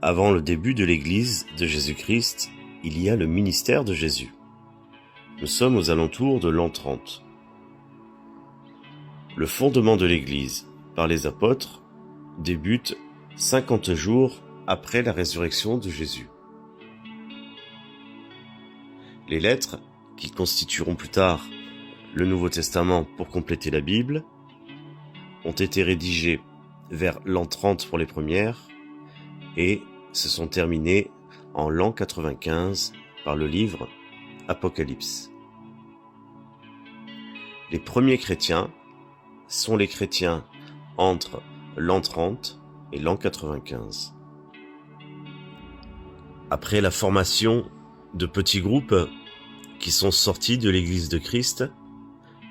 Avant le début de l'Église de Jésus-Christ, il y a le ministère de Jésus. Nous sommes aux alentours de l'an 30. Le fondement de l'Église par les apôtres débute 50 jours après la résurrection de Jésus. Les lettres, qui constitueront plus tard le Nouveau Testament pour compléter la Bible, ont été rédigées vers l'an 30 pour les premières et se sont terminées en l'an 95 par le livre Apocalypse. Les premiers chrétiens sont les chrétiens entre l'an 30 et l'an 95. Après la formation de petits groupes qui sont sortis de l'Église de Christ,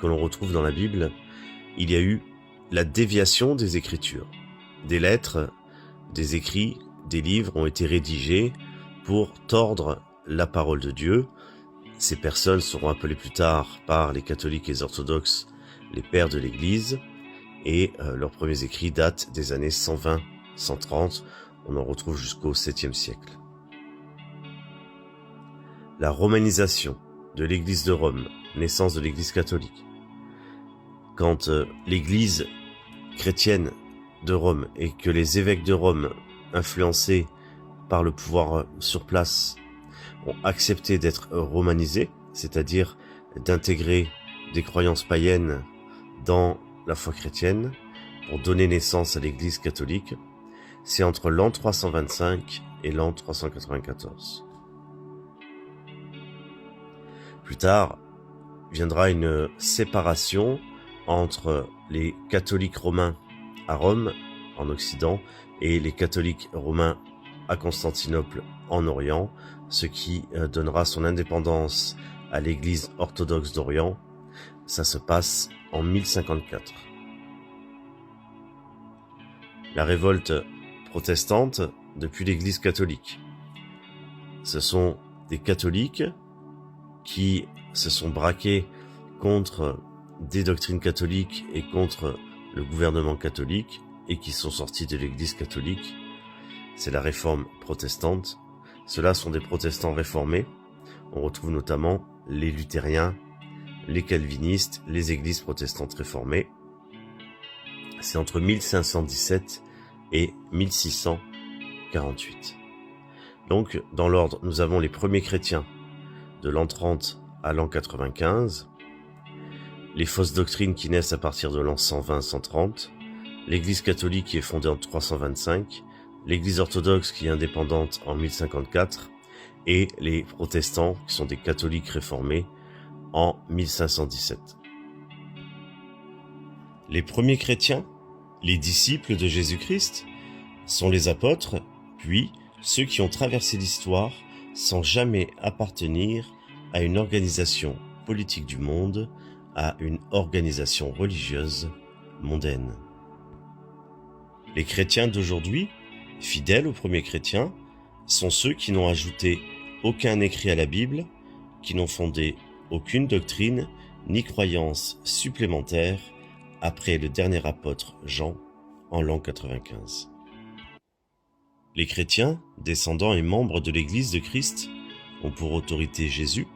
que l'on retrouve dans la Bible, il y a eu la déviation des Écritures. Des lettres, des écrits, des livres ont été rédigés pour tordre la parole de Dieu. Ces personnes seront appelées plus tard par les catholiques et les orthodoxes les pères de l'Église, et leurs premiers écrits datent des années 120-130, on en retrouve jusqu'au 7e siècle. La romanisation de l'Église de Rome, naissance de l'Église catholique. Quand l'Église chrétienne de Rome et que les évêques de Rome, influencés par le pouvoir sur place, ont accepté d'être romanisés, c'est-à-dire d'intégrer des croyances païennes dans la foi chrétienne pour donner naissance à l'Église catholique, c'est entre l'an 325 et l'an 394. Plus tard, viendra une séparation entre les catholiques romains à Rome, en Occident, et les catholiques romains à Constantinople, en Orient, ce qui donnera son indépendance à l'Église orthodoxe d'Orient. Ça se passe en 1054. La révolte protestante depuis l'Église catholique. Ce sont des catholiques qui se sont braqués contre des doctrines catholiques et contre le gouvernement catholique et qui sont sortis de l'Église catholique. C'est la réforme protestante. Ceux-là sont des protestants réformés. On retrouve notamment les luthériens, les calvinistes, les églises protestantes réformées. C'est entre 1517 et 1648. Donc, dans l'ordre, nous avons les premiers chrétiens de l'an 30 à l'an 95, les fausses doctrines qui naissent à partir de l'an 120-130, l'Église catholique qui est fondée en 325, l'Église orthodoxe qui est indépendante en 1054, et les protestants qui sont des catholiques réformés en 1517. Les premiers chrétiens, les disciples de Jésus-Christ, sont les apôtres, puis ceux qui ont traversé l'histoire sans jamais appartenir à une organisation politique du monde, à une organisation religieuse mondaine. Les chrétiens d'aujourd'hui, fidèles aux premiers chrétiens, sont ceux qui n'ont ajouté aucun écrit à la Bible, qui n'ont fondé aucune doctrine ni croyance supplémentaire après le dernier apôtre Jean en l'an 95. Les chrétiens, descendants et membres de l'Église de Christ, ont pour autorité Jésus,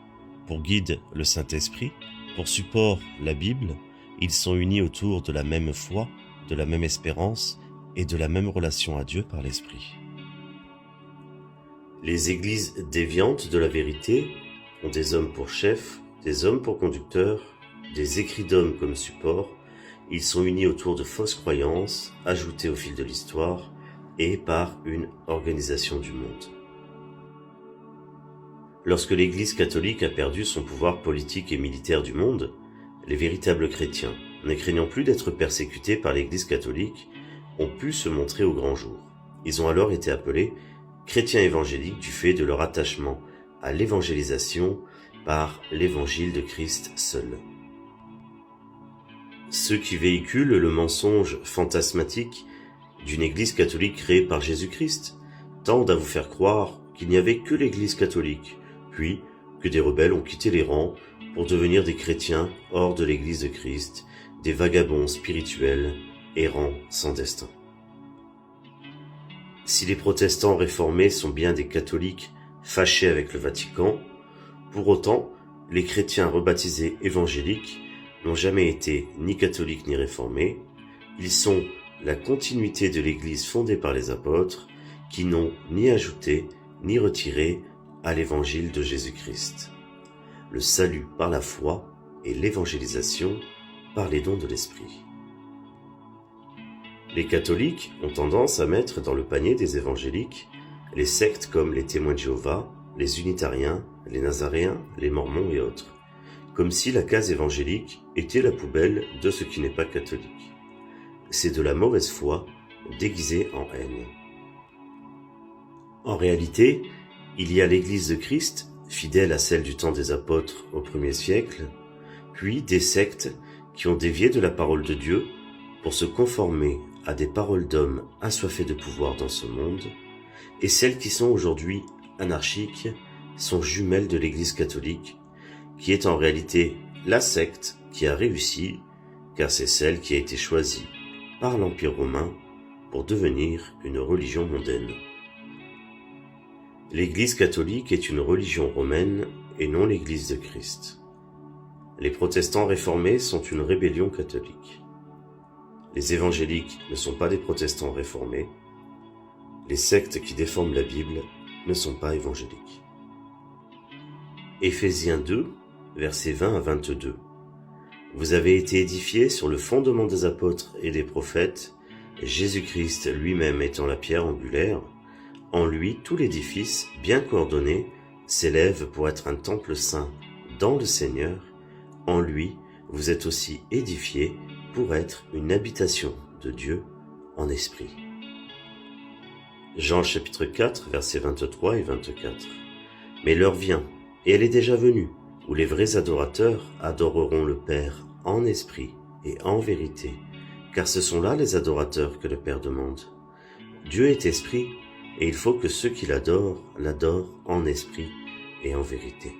pour guide le Saint-Esprit, pour support la Bible. Ils sont unis autour de la même foi, de la même espérance et de la même relation à Dieu par l'Esprit. Les églises déviantes de la vérité ont des hommes pour chefs, des hommes pour conducteurs, des écrits d'hommes comme support. Ils sont unis autour de fausses croyances, ajoutées au fil de l'histoire, et par une organisation du monde. Lorsque l'Église catholique a perdu son pouvoir politique et militaire du monde, les véritables chrétiens, ne craignant plus d'être persécutés par l'Église catholique, ont pu se montrer au grand jour. Ils ont alors été appelés chrétiens évangéliques du fait de leur attachement à l'évangélisation par l'évangile de Christ seul. Ceux qui véhiculent le mensonge fantasmatique d'une Église catholique créée par Jésus-Christ tendent à vous faire croire qu'il n'y avait que l'Église catholique, puis que des rebelles ont quitté les rangs pour devenir des chrétiens hors de l'Église de Christ, des vagabonds spirituels errants sans destin. Si les protestants réformés sont bien des catholiques fâchés avec le Vatican, pour autant, les chrétiens rebaptisés évangéliques n'ont jamais été ni catholiques ni réformés. Ils sont la continuité de l'Église fondée par les apôtres, qui n'ont ni ajouté ni retiré à l'Évangile de Jésus-Christ. Le salut par la foi et l'évangélisation par les dons de l'Esprit. Les catholiques ont tendance à mettre dans le panier des évangéliques les sectes comme les témoins de Jéhovah, les unitariens, les nazaréens, les mormons et autres, comme si la case évangélique était la poubelle de ce qui n'est pas catholique. C'est de la mauvaise foi déguisée en haine. En réalité, il y a l'Église de Christ, fidèle à celle du temps des apôtres au 1er siècle, puis des sectes qui ont dévié de la parole de Dieu pour se conformer à des paroles d'hommes assoiffés de pouvoir dans ce monde, et celles qui sont aujourd'hui anarchiques sont jumelles de l'Église catholique, qui est en réalité la secte qui a réussi, car c'est celle qui a été choisie par l'Empire romain pour devenir une religion mondaine. L'Église catholique est une religion romaine et non l'Église de Christ. Les protestants réformés sont une rébellion catholique. Les évangéliques ne sont pas des protestants réformés. Les sectes qui déforment la Bible ne sont pas évangéliques. Éphésiens 2, versets 20 à 22. Vous avez été édifiés sur le fondement des apôtres et des prophètes, Jésus-Christ lui-même étant la pierre angulaire. En lui, tout l'édifice, bien coordonné, s'élève pour être un temple saint dans le Seigneur. En lui, vous êtes aussi édifiés pour être une habitation de Dieu en esprit. Jean chapitre 4, versets 23 et 24. Mais l'heure vient, et elle est déjà venue, où les vrais adorateurs adoreront le Père en esprit et en vérité, car ce sont là les adorateurs que le Père demande. Dieu est esprit, et il faut que ceux qui l'adorent en esprit et en vérité.